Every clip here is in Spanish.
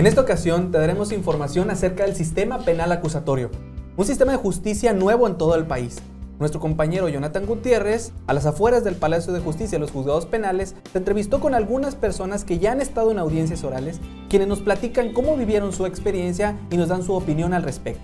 En esta ocasión te daremos información acerca del sistema penal acusatorio, un sistema de justicia nuevo en todo el país. Nuestro compañero Jonathan Gutiérrez, a las afueras del Palacio de Justicia de los Juzgados Penales, se entrevistó con algunas personas que ya han estado en audiencias orales, quienes nos platican cómo vivieron su experiencia y nos dan su opinión al respecto.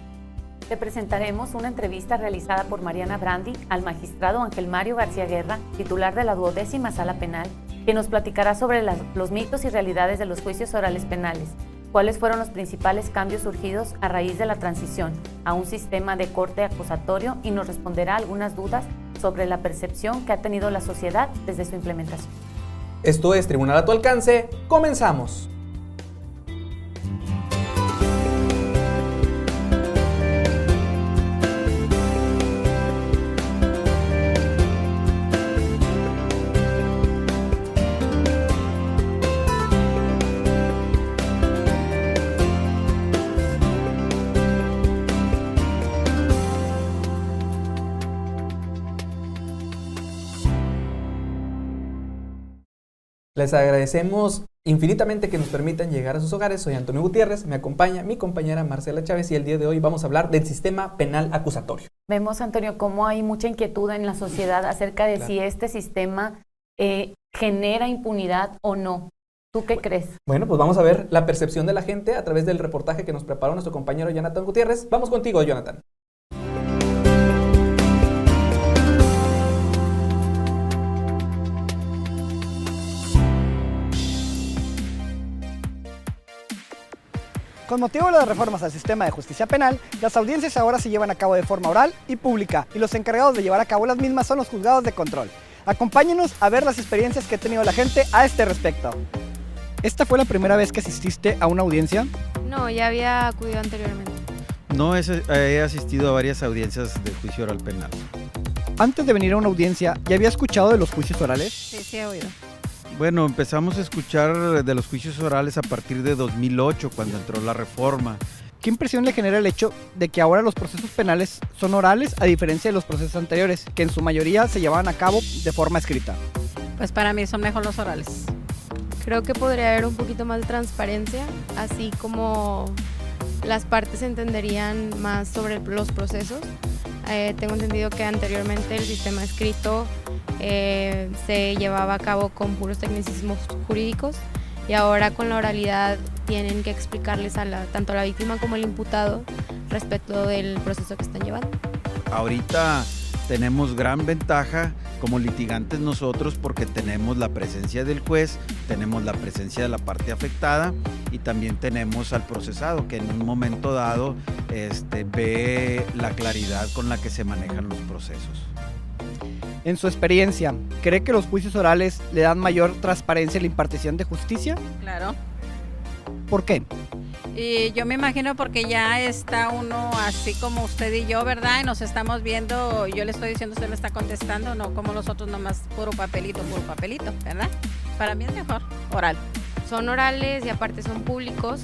Te presentaremos una entrevista realizada por Mariana Brandi al magistrado Ángel Mario García Guerra, titular de la 12ª Sala Penal, que nos platicará sobre los mitos y realidades de los juicios orales penales, cuáles fueron los principales cambios surgidos a raíz de la transición a un sistema de corte acusatorio y nos responderá algunas dudas sobre la percepción que ha tenido la sociedad desde su implementación. Esto es Tribunal a tu alcance, comenzamos. Les agradecemos infinitamente que nos permitan llegar a sus hogares. Soy Antonio Gutiérrez, me acompaña mi compañera Marcela Chávez y el día de hoy vamos a hablar del sistema penal acusatorio. Vemos, Antonio, cómo hay mucha inquietud en la sociedad acerca de si este sistema genera impunidad o no. ¿Tú qué crees? Bueno, pues vamos a ver la percepción de la gente a través del reportaje que nos preparó nuestro compañero Jonathan Gutiérrez. Vamos contigo, Jonathan. Con motivo de las reformas al sistema de justicia penal, las audiencias ahora se llevan a cabo de forma oral y pública, y los encargados de llevar a cabo las mismas son los juzgados de control. Acompáñenos a ver las experiencias que ha tenido la gente a este respecto. ¿Esta fue la primera vez que asististe a una audiencia? No, ya había acudido anteriormente. No, he asistido a varias audiencias de juicio oral penal. Antes de venir a una audiencia, ¿ya había escuchado de los juicios orales? Sí, he oído. Bueno, empezamos a escuchar de los juicios orales a partir de 2008, cuando entró la reforma. ¿Qué impresión le genera el hecho de que ahora los procesos penales son orales a diferencia de los procesos anteriores, que en su mayoría se llevaban a cabo de forma escrita? Pues para mí son mejor los orales. Creo que podría haber un poquito más de transparencia, así como las partes entenderían más sobre los procesos. Tengo entendido que anteriormente el sistema escrito se llevaba a cabo con puros tecnicismos jurídicos y ahora con la oralidad tienen que explicarles tanto a la víctima como al imputado respecto del proceso que están llevando. Ahorita tenemos gran ventaja como litigantes nosotros porque tenemos la presencia del juez, tenemos la presencia de la parte afectada y también tenemos al procesado que en un momento dado ve la claridad con la que se manejan los procesos. En su experiencia, ¿cree que los juicios orales le dan mayor transparencia a la impartición de justicia? Claro. ¿Por qué? Y yo me imagino porque ya está uno así como usted y yo, ¿verdad? Y nos estamos viendo, yo le estoy diciendo, usted me está contestando, no como los otros nomás puro papelito, ¿verdad? Para mí es mejor oral. Son orales y aparte son públicos,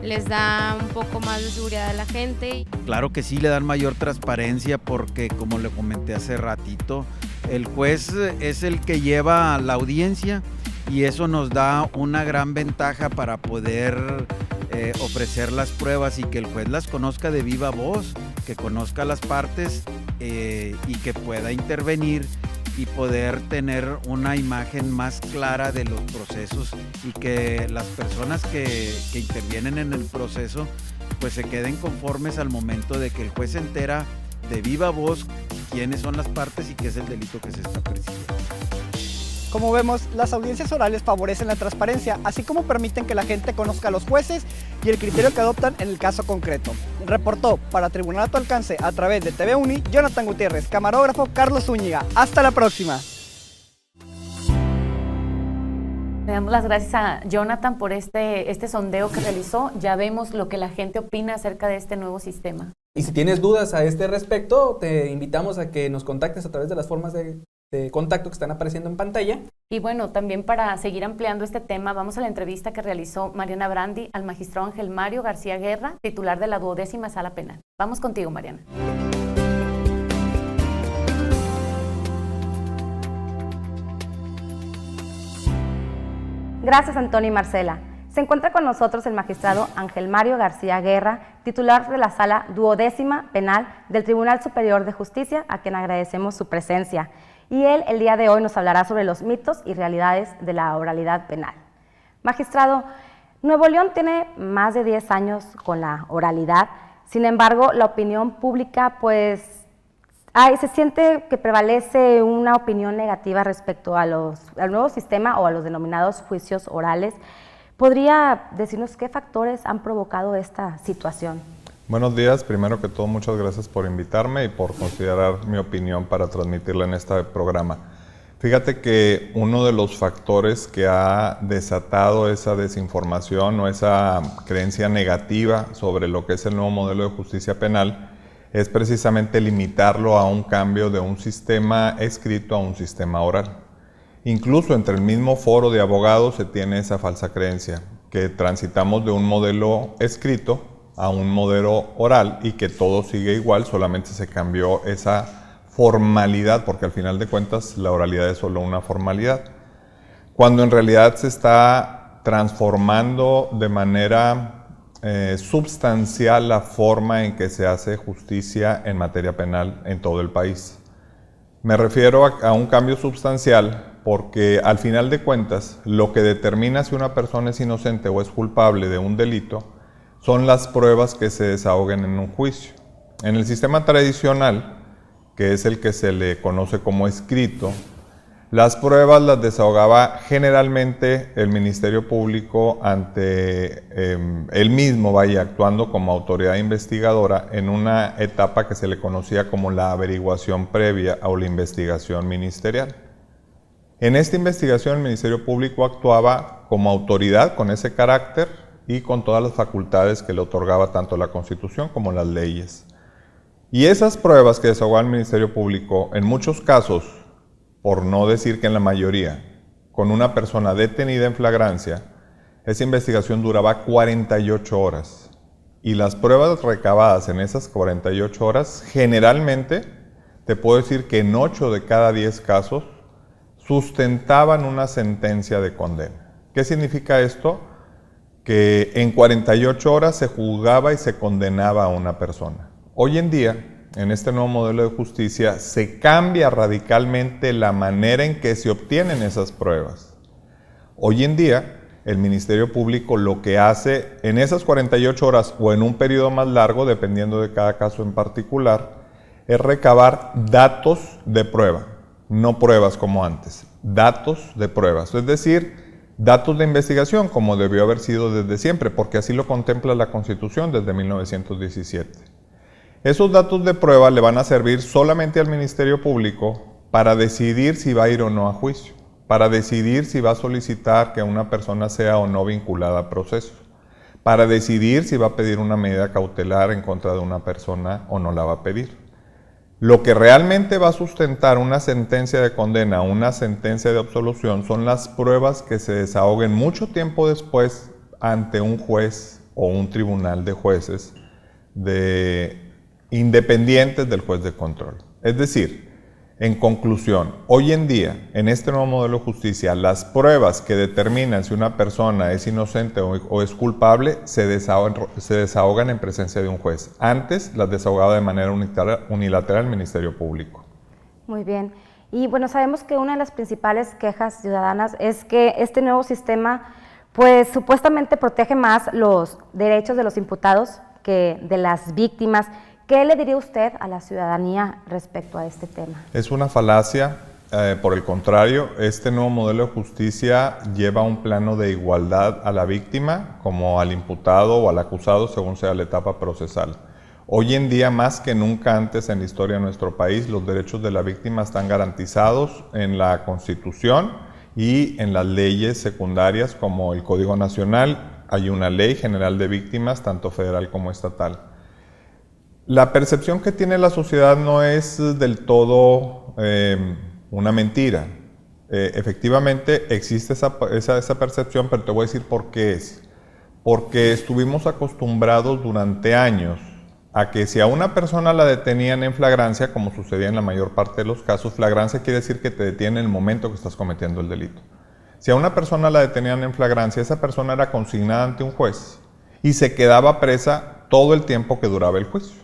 les da un poco más de seguridad a la gente. Claro que sí, le dan mayor transparencia porque, como le comenté hace ratito, el juez es el que lleva la audiencia y eso nos da una gran ventaja para poder ofrecer las pruebas y que el juez las conozca de viva voz, que conozca las partes y que pueda intervenir y poder tener una imagen más clara de los procesos y que las personas que intervienen en el proceso pues se queden conformes al momento de que el juez se entera de viva voz quiénes son las partes y qué es el delito que se está persiguiendo. Como vemos, las audiencias orales favorecen la transparencia, así como permiten que la gente conozca a los jueces y el criterio que adoptan en el caso concreto. Reportó para Tribunal a tu alcance a través de TV Uni, Jonathan Gutiérrez, camarógrafo Carlos Zúñiga. Hasta la próxima. Le damos las gracias a Jonathan por este sondeo que realizó. Ya vemos lo que la gente opina acerca de este nuevo sistema. Y si tienes dudas a este respecto, te invitamos a que nos contactes a través de las formas de contacto que están apareciendo en pantalla. Y bueno, también para seguir ampliando este tema, vamos a la entrevista que realizó Mariana Brandi al magistrado Ángel Mario García Guerra, titular de la 12ª Sala Penal. Vamos contigo, Mariana. Gracias, Antonio y Marcela. Se encuentra con nosotros el magistrado Ángel Mario García Guerra, titular de la Sala 12ª Penal del Tribunal Superior de Justicia, a quien agradecemos su presencia. Y él, el día de hoy, nos hablará sobre los mitos y realidades de la oralidad penal. Magistrado, Nuevo León tiene más de 10 años con la oralidad. Sin embargo, la opinión pública, se siente que prevalece una opinión negativa respecto al nuevo sistema o a los denominados juicios orales. ¿Podría decirnos qué factores han provocado esta situación? Buenos días. Primero que todo, muchas gracias por invitarme y por considerar mi opinión para transmitirla en este programa. Fíjate que uno de los factores que ha desatado esa desinformación o esa creencia negativa sobre lo que es el nuevo modelo de justicia penal es precisamente limitarlo a un cambio de un sistema escrito a un sistema oral. Incluso entre el mismo foro de abogados se tiene esa falsa creencia, que transitamos de un modelo escrito a un modelo oral y que todo sigue igual, solamente se cambió esa formalidad, porque al final de cuentas la oralidad es solo una formalidad, cuando en realidad se está transformando de manera substancial la forma en que se hace justicia en materia penal en todo el país. Me refiero a un cambio substancial porque al final de cuentas lo que determina si una persona es inocente o es culpable de un delito son las pruebas que se desahoguen en un juicio. En el sistema tradicional, que es el que se le conoce como escrito, las pruebas las desahogaba generalmente el Ministerio Público ante él mismo, actuando como autoridad investigadora en una etapa que se le conocía como la averiguación previa o la investigación ministerial. En esta investigación el Ministerio Público actuaba como autoridad con ese carácter y con todas las facultades que le otorgaba tanto la Constitución como las leyes. Y esas pruebas que desahogaba el Ministerio Público, en muchos casos, por no decir que en la mayoría, con una persona detenida en flagrancia, esa investigación duraba 48 horas. Y las pruebas recabadas en esas 48 horas, generalmente, te puedo decir que en 8 de cada 10 casos, sustentaban una sentencia de condena. ¿Qué significa esto? Que en 48 horas se juzgaba y se condenaba a una persona. Hoy en día, en este nuevo modelo de justicia, se cambia radicalmente la manera en que se obtienen esas pruebas. Hoy en día, el Ministerio Público lo que hace en esas 48 horas o en un periodo más largo, dependiendo de cada caso en particular, es recabar datos de prueba, no pruebas como antes, datos de pruebas, es decir, datos de investigación como debió haber sido desde siempre, porque así lo contempla la Constitución desde 1917. Esos datos de prueba le van a servir solamente al Ministerio Público para decidir si va a ir o no a juicio, para decidir si va a solicitar que una persona sea o no vinculada a proceso, para decidir si va a pedir una medida cautelar en contra de una persona o no la va a pedir. Lo que realmente va a sustentar una sentencia de condena o una sentencia de absolución son las pruebas que se desahoguen mucho tiempo después ante un juez o un tribunal de jueces independientes del juez de control. Es decir, en conclusión, hoy en día, en este nuevo modelo de justicia, las pruebas que determinan si una persona es inocente o es culpable se desahogan en presencia de un juez. Antes las desahogaba de manera unilateral el Ministerio Público. Muy bien. Y bueno, sabemos que una de las principales quejas ciudadanas es que este nuevo sistema, pues supuestamente protege más los derechos de los imputados que de las víctimas. ¿Qué le diría usted a la ciudadanía respecto a este tema? Es una falacia, por el contrario, este nuevo modelo de justicia lleva un plano de igualdad a la víctima como al imputado o al acusado según sea la etapa procesal. Hoy en día, más que nunca antes en la historia de nuestro país, los derechos de la víctima están garantizados en la Constitución y en las leyes secundarias como el Código Nacional. Hay una ley general de víctimas, tanto federal como estatal. La percepción que tiene la sociedad no es del todo una mentira. Efectivamente existe esa percepción, pero te voy a decir por qué es. Porque estuvimos acostumbrados durante años a que si a una persona la detenían en flagrancia, como sucedía en la mayor parte de los casos, flagrancia quiere decir que te detienen en el momento que estás cometiendo el delito. Si a una persona la detenían en flagrancia, esa persona era consignada ante un juez y se quedaba presa todo el tiempo que duraba el juicio.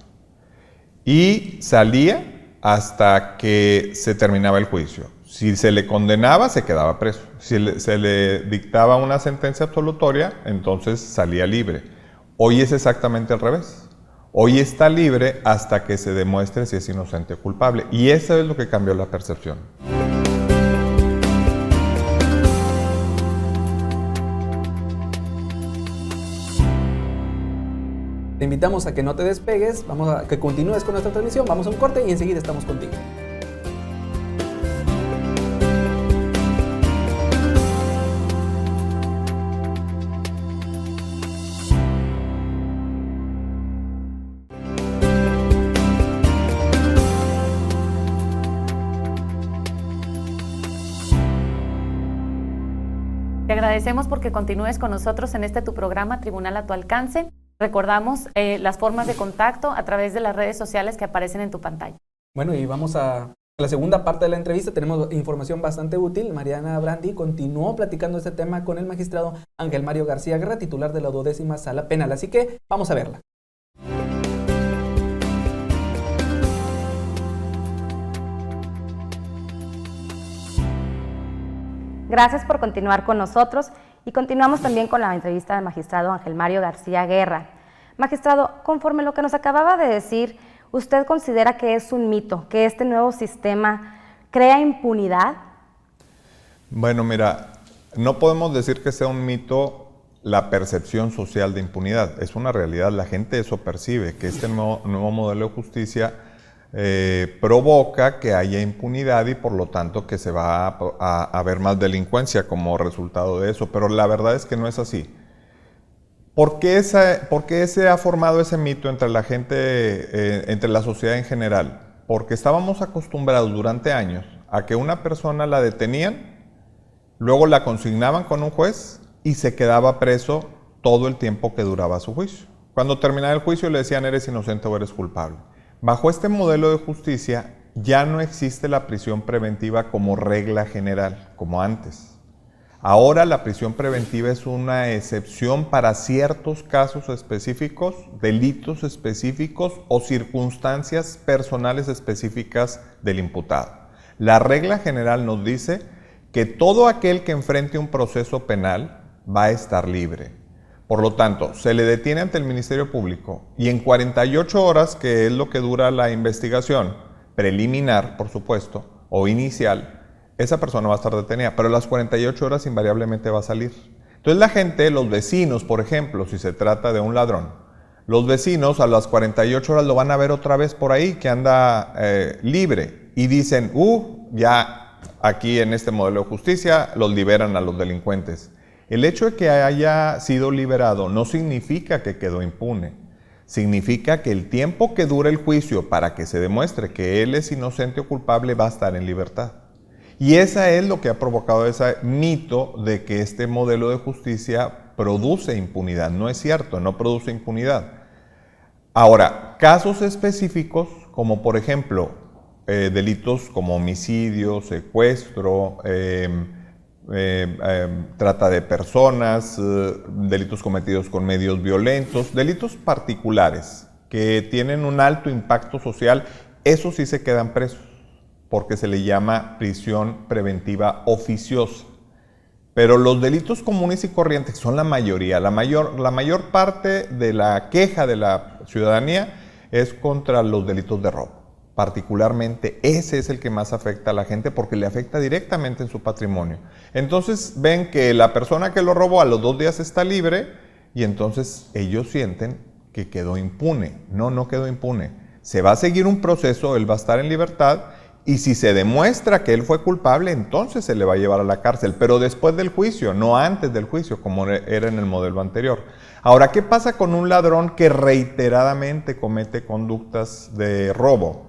Y salía hasta que se terminaba el juicio. Si se le condenaba, se quedaba preso. Si se le dictaba una sentencia absolutoria, entonces salía libre. Hoy es exactamente al revés. Hoy está libre hasta que se demuestre si es inocente o culpable. Y eso es lo que cambió la percepción. Te invitamos a que no te despegues, vamos a que continúes con nuestra transmisión, vamos a un corte y enseguida estamos contigo. Te agradecemos porque continúes con nosotros en este tu programa Tribunal a tu alcance. Recordamos las formas de contacto a través de las redes sociales que aparecen en tu pantalla. Bueno, y vamos a la segunda parte de la entrevista. Tenemos información bastante útil. Mariana Brandi continuó platicando este tema con el magistrado Ángel Mario García Guerra, titular de la 12ª Sala Penal. Así que vamos a verla. Gracias por continuar con nosotros y continuamos también con la entrevista del magistrado Ángel Mario García Guerra. Magistrado, conforme lo que nos acababa de decir, ¿usted considera que es un mito, que este nuevo sistema crea impunidad? Bueno, mira, no podemos decir que sea un mito la percepción social de impunidad. Es una realidad, la gente eso percibe, que este nuevo modelo de justicia provoca que haya impunidad y por lo tanto que se va a ver más delincuencia como resultado de eso, pero la verdad es que no es así. ¿Por qué se ha formado ese mito entre la gente, entre la sociedad en general? Porque estábamos acostumbrados durante años a que una persona la detenían, luego la consignaban con un juez y se quedaba preso todo el tiempo que duraba su juicio. Cuando terminaba el juicio le decían eres inocente o eres culpable. Bajo este modelo de justicia ya no existe la prisión preventiva como regla general, como antes. Ahora la prisión preventiva es una excepción para ciertos casos específicos, delitos específicos o circunstancias personales específicas del imputado. La regla general nos dice que todo aquel que enfrente un proceso penal va a estar libre. Por lo tanto, se le detiene ante el Ministerio Público y en 48 horas, que es lo que dura la investigación, preliminar, por supuesto, o inicial, esa persona va a estar detenida, pero a las 48 horas invariablemente va a salir. Entonces la gente, los vecinos, por ejemplo, si se trata de un ladrón, los vecinos a las 48 horas lo van a ver otra vez por ahí, que anda libre, y dicen, ya aquí en este modelo de justicia los liberan a los delincuentes. El hecho de que haya sido liberado no significa que quedó impune. Significa que el tiempo que dura el juicio para que se demuestre que él es inocente o culpable va a estar en libertad. Y esa es lo que ha provocado ese mito de que este modelo de justicia produce impunidad. No es cierto, no produce impunidad. Ahora, casos específicos como por ejemplo delitos como homicidio, secuestro, trata de personas, delitos cometidos con medios violentos, delitos particulares que tienen un alto impacto social, esos sí se quedan presos porque se le llama prisión preventiva oficiosa. Pero los delitos comunes y corrientes son la mayoría. La mayor parte de la queja de la ciudadanía es contra los delitos de robo. Particularmente ese es el que más afecta a la gente porque le afecta directamente en su patrimonio. Entonces ven que la persona que lo robó a los 2 días está libre y entonces ellos sienten que quedó impune. No quedó impune. Se va a seguir un proceso, él va a estar en libertad y si se demuestra que él fue culpable, entonces se le va a llevar a la cárcel, pero después del juicio, no antes del juicio, como era en el modelo anterior. Ahora, ¿qué pasa con un ladrón que reiteradamente comete conductas de robo?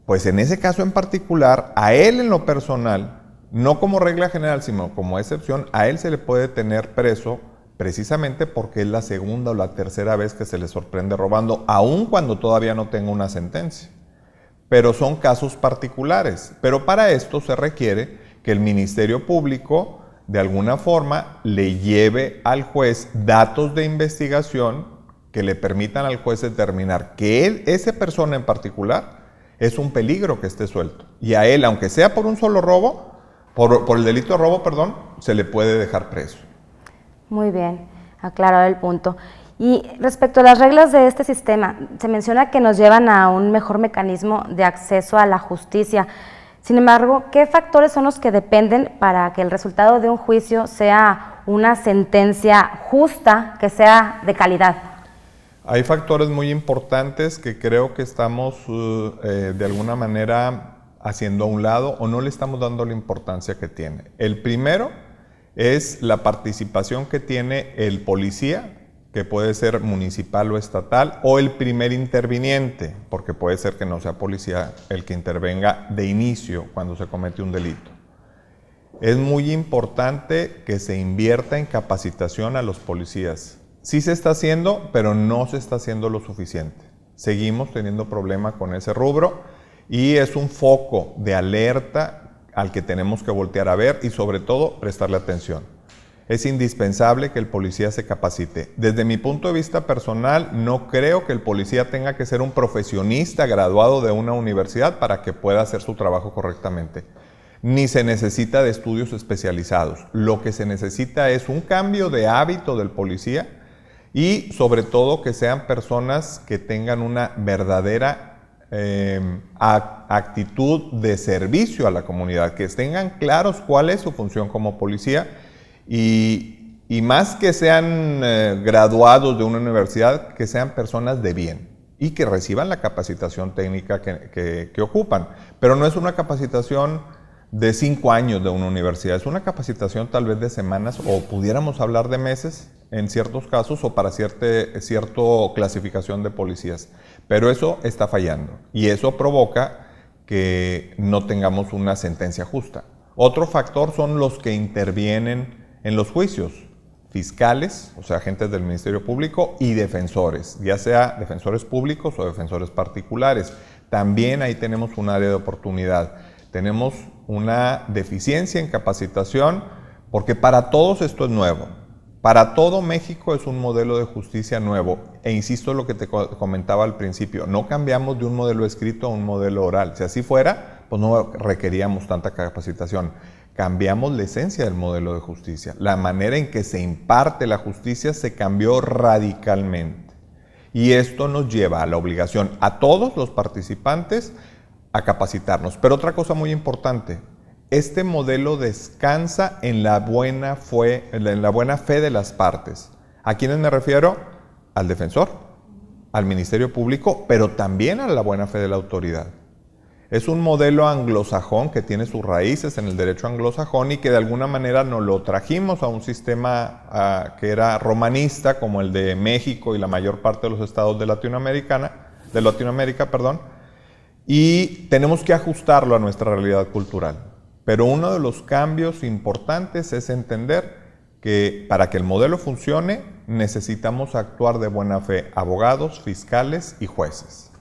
Pues en ese caso en particular, a él en lo personal, no como regla general, sino como excepción, a él se le puede tener preso precisamente porque es la segunda o la tercera vez que se le sorprende robando, aun cuando todavía no tenga una sentencia. Pero son casos particulares. Pero para esto se requiere que el Ministerio Público de alguna forma le lleve al juez datos de investigación que le permitan al juez determinar que esa persona en particular es un peligro que esté suelto. Y a él, aunque sea por un solo robo, por el delito de robo, perdón, se le puede dejar preso. Muy bien, aclarado el punto. Y respecto a las reglas de este sistema, se menciona que nos llevan a un mejor mecanismo de acceso a la justicia. Sin embargo, ¿qué factores son los que dependen para que el resultado de un juicio sea una sentencia justa, que sea de calidad? Hay factores muy importantes que creo que estamos de alguna manera haciendo a un lado o no le estamos dando la importancia que tiene. El primero es la participación que tiene el policía, que puede ser municipal o estatal, o el primer interviniente, porque puede ser que no sea policía el que intervenga de inicio cuando se comete un delito. Es muy importante que se invierta en capacitación a los policías. Sí se está haciendo, pero no se está haciendo lo suficiente. Seguimos teniendo problema con ese rubro y es un foco de alerta al que tenemos que voltear a ver y sobre todo prestarle atención. Es indispensable que el policía se capacite. Desde mi punto de vista personal, no creo que el policía tenga que ser un profesionista graduado de una universidad para que pueda hacer su trabajo correctamente. Ni se necesita de estudios especializados. Lo que se necesita es un cambio de hábito del policía y sobre todo que sean personas que tengan una verdadera actitud de servicio a la comunidad, que tengan claros cuál es su función como policía y más que sean graduados de una universidad, que sean personas de bien y que reciban la capacitación técnica que ocupan. Pero no es una capacitación de 5 años de una universidad, es una capacitación tal vez de semanas o pudiéramos hablar de meses en ciertos casos o para cierta clasificación de policías. Pero eso está fallando y eso provoca que no tengamos una sentencia justa. Otro factor son los que intervienen en los juicios, fiscales, o sea, agentes del Ministerio Público y defensores, ya sea defensores públicos o defensores particulares. También ahí tenemos un área de oportunidad. Tenemos una deficiencia en capacitación porque para todos esto es nuevo. Para todo México es un modelo de justicia nuevo. E insisto en lo que te comentaba al principio, no cambiamos de un modelo escrito a un modelo oral. Si así fuera, pues no requeríamos tanta capacitación. Cambiamos la esencia del modelo de justicia. La manera en que se imparte la justicia se cambió radicalmente. Y esto nos lleva a la obligación a todos los participantes a capacitarnos. Pero otra cosa muy importante, este modelo descansa en la buena fe de las partes. ¿A quiénes me refiero? Al defensor, al Ministerio Público, pero también a la buena fe de la autoridad. Es un modelo anglosajón que tiene sus raíces en el derecho anglosajón y que de alguna manera nos lo trajimos a un sistema que era romanista, como el de México y la mayor parte de los estados de Latinoamérica, y tenemos que ajustarlo a nuestra realidad cultural. Pero uno de los cambios importantes es entender que para que el modelo funcione necesitamos actuar de buena fe, abogados, fiscales y jueces.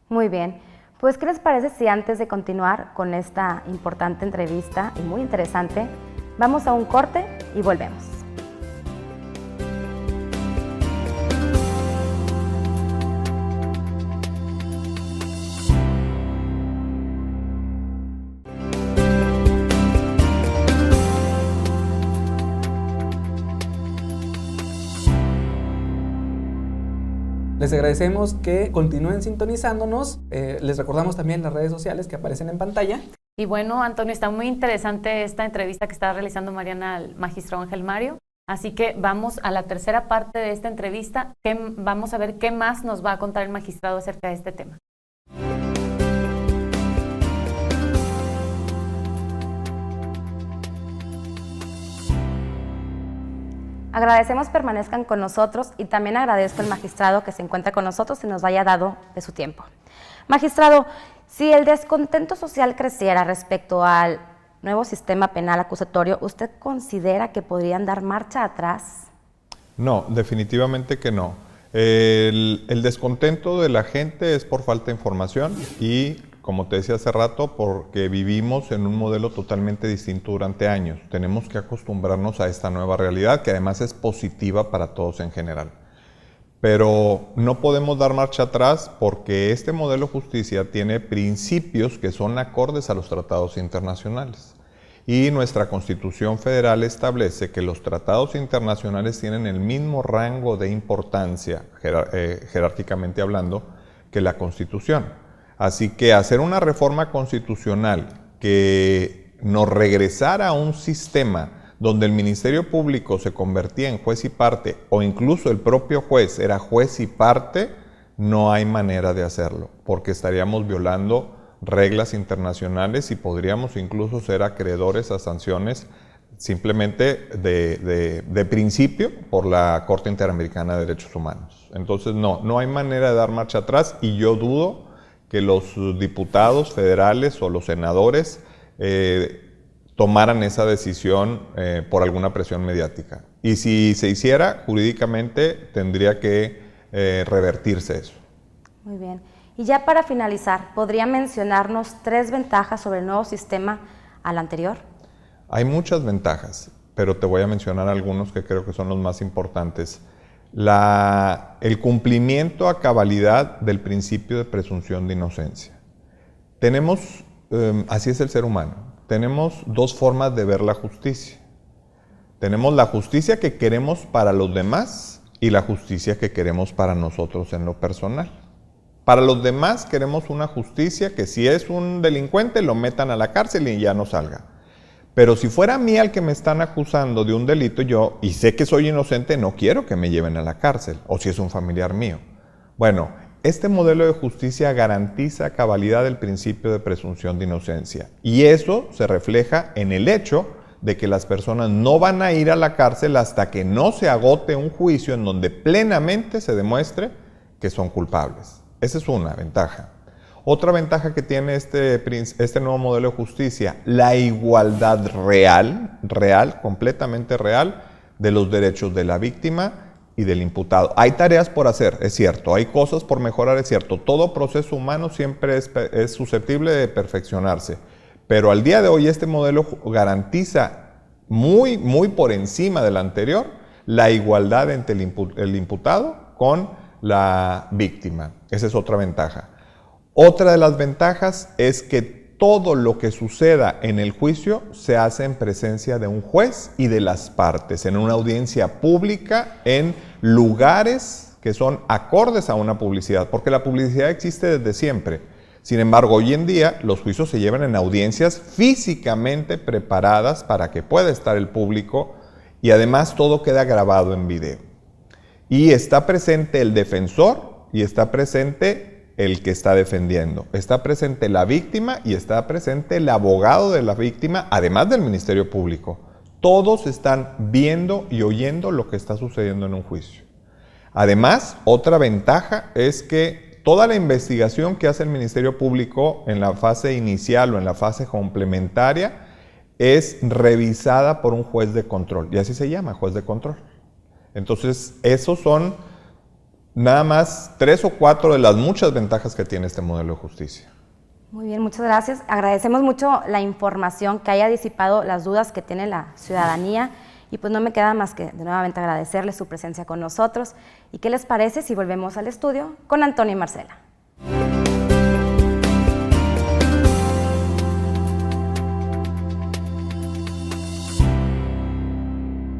Muy bien. Pues, ¿qué les parece si antes de continuar con esta importante entrevista y muy interesante, vamos a un corte y volvemos? Les agradecemos que continúen sintonizándonos. Les recordamos también las redes sociales que aparecen en pantalla. Y bueno, Antonio, está muy interesante esta entrevista que está realizando Mariana al magistrado Ángel Mario. Así que vamos a la tercera parte de esta entrevista. Vamos a ver qué más nos va a contar el magistrado acerca de este tema. Agradecemos permanezcan con nosotros y también agradezco al magistrado que se encuentra con nosotros y nos haya dado de su tiempo. Magistrado, si el descontento social creciera respecto al nuevo sistema penal acusatorio, ¿usted considera que podrían dar marcha atrás? No, definitivamente que no. El descontento de la gente es por falta de información y, como te decía hace rato, porque vivimos en un modelo totalmente distinto durante años. Tenemos que acostumbrarnos a esta nueva realidad, que además es positiva para todos en general. Pero no podemos dar marcha atrás porque este modelo de justicia tiene principios que son acordes a los tratados internacionales. Y nuestra Constitución Federal establece que los tratados internacionales tienen el mismo rango de importancia, jerárquicamente hablando, que la Constitución. Así que hacer una reforma constitucional que nos regresara a un sistema donde el Ministerio Público se convertía en juez y parte, o incluso el propio juez era juez y parte, no hay manera de hacerlo, porque estaríamos violando reglas internacionales y podríamos incluso ser acreedores a sanciones simplemente de principio por la Corte Interamericana de Derechos Humanos. Entonces no hay manera de dar marcha atrás y yo dudo que los diputados federales o los senadores tomaran esa decisión por alguna presión mediática. Y si se hiciera, jurídicamente tendría que revertirse eso. Muy bien. Y ya para finalizar, ¿podría mencionarnos 3 ventajas sobre el nuevo sistema al anterior? Hay muchas ventajas, pero te voy a mencionar algunos que creo que son los más importantes. El cumplimiento a cabalidad del principio de presunción de inocencia. Tenemos, así es el ser humano, tenemos 2 formas de ver la justicia. Tenemos la justicia que queremos para los demás y la justicia que queremos para nosotros en lo personal. Para los demás queremos una justicia que si es un delincuente lo metan a la cárcel y ya no salga. Pero si fuera a mí al que me están acusando de un delito y sé que soy inocente, no quiero que me lleven a la cárcel, o si es un familiar mío. Bueno, este modelo de justicia garantiza cabalidad del principio de presunción de inocencia. Y eso se refleja en el hecho de que las personas no van a ir a la cárcel hasta que no se agote un juicio en donde plenamente se demuestre que son culpables. Esa es una ventaja. Otra ventaja que tiene este nuevo modelo de justicia, la igualdad real, completamente real, de los derechos de la víctima y del imputado. Hay tareas por hacer, es cierto, hay cosas por mejorar, es cierto. Todo proceso humano siempre es susceptible de perfeccionarse, pero al día de hoy este modelo garantiza muy por encima del anterior la igualdad entre el imputado con la víctima. Esa es otra ventaja. Otra de las ventajas es que todo lo que suceda en el juicio se hace en presencia de un juez y de las partes, en una audiencia pública, en lugares que son acordes a una publicidad, porque la publicidad existe desde siempre. Sin embargo, hoy en día los juicios se llevan en audiencias físicamente preparadas para que pueda estar el público y además todo queda grabado en video. Y está presente el defensor y está presente el que está defendiendo. Está presente la víctima y está presente el abogado de la víctima, además del Ministerio Público. Todos están viendo y oyendo lo que está sucediendo en un juicio. Además, otra ventaja es que toda la investigación que hace el Ministerio Público en la fase inicial o en la fase complementaria es revisada por un juez de control. Y así se llama, juez de control. Entonces, esos son nada más 3 o 4 de las muchas ventajas que tiene este modelo de justicia. Muy bien, muchas gracias. Agradecemos mucho la información que haya disipado las dudas que tiene la ciudadanía y pues no me queda más que de nuevamente agradecerles su presencia con nosotros. ¿Y qué les parece si volvemos al estudio con Antonio y Marcela?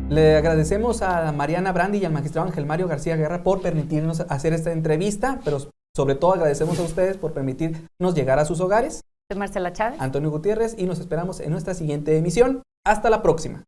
Le agradecemos a Mariana Brandi y al magistrado Ángel Mario García Guerra por permitirnos hacer esta entrevista, pero sobre todo agradecemos a ustedes por permitirnos llegar a sus hogares. Soy Marcela Chávez. Antonio Gutiérrez y nos esperamos en nuestra siguiente emisión. Hasta la próxima.